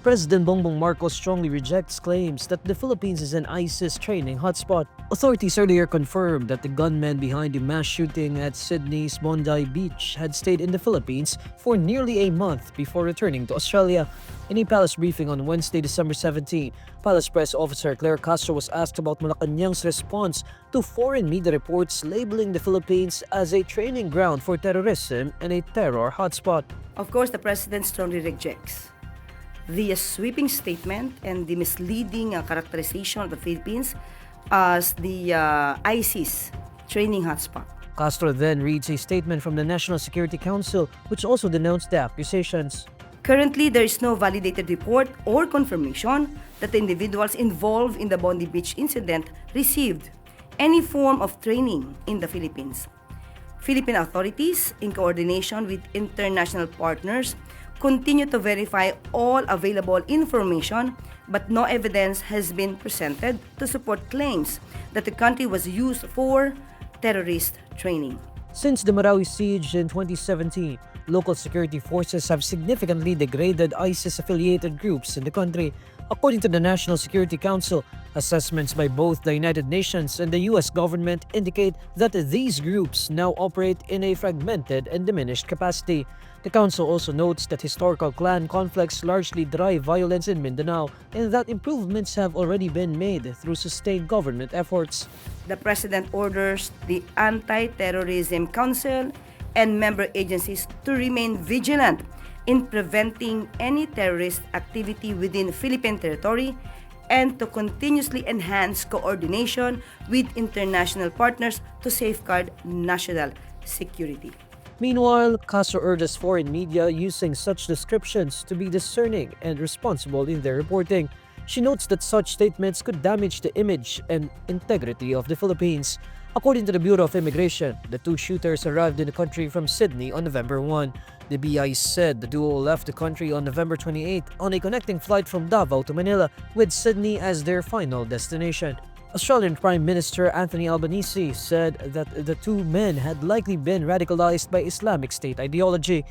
President Bongbong Marcos strongly rejects claims that the Philippines is an ISIS training hotspot. Authorities earlier confirmed that the gunmen behind the mass shooting at Sydney's Bondi Beach had stayed in the Philippines for nearly a month before returning to Australia. In a palace briefing on Wednesday, December 17, Palace Press Officer Claire Castro was asked about Malacanang's response to foreign media reports labeling the Philippines as a training ground for terrorism and a terror hotspot. Of course, the President strongly rejects the sweeping statement and the misleading characterization of the Philippines as the ISIS training hotspot. Castro then reads a statement from the National Security Council, which also denounced the accusations. Currently, there is no validated report or confirmation that the individuals involved in the Bondi Beach incident received any form of training in the Philippines. Philippine authorities, in coordination with international partners, continue to verify all available information, but no evidence has been presented to support claims that the country was used for terrorist training. Since the Marawi siege in 2017, local security forces have significantly degraded ISIS-affiliated groups in the country. According to the National Security Council, assessments by both the United Nations and the U.S. government indicate that these groups now operate in a fragmented and diminished capacity. The Council also notes that historical clan conflicts largely drive violence in Mindanao and that improvements have already been made through sustained government efforts. The President orders the Anti-Terrorism Council and member agencies to remain vigilant in preventing any terrorist activity within Philippine territory and to continuously enhance coordination with international partners to safeguard national security. Meanwhile, Castro urges foreign media using such descriptions to be discerning and responsible in their reporting. She notes that such statements could damage the image and integrity of the Philippines. According to the Bureau of Immigration, the two shooters arrived in the country from Sydney on November 1. The BI said the duo left the country on November 28 on a connecting flight from Davao to Manila, with Sydney as their final destination. Australian Prime Minister Anthony Albanese said that the two men had likely been radicalized by Islamic State ideology.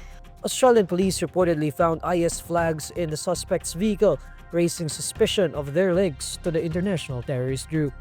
Australian police reportedly found IS flags in the suspect's vehicle, raising suspicion of their links to the international terrorist group.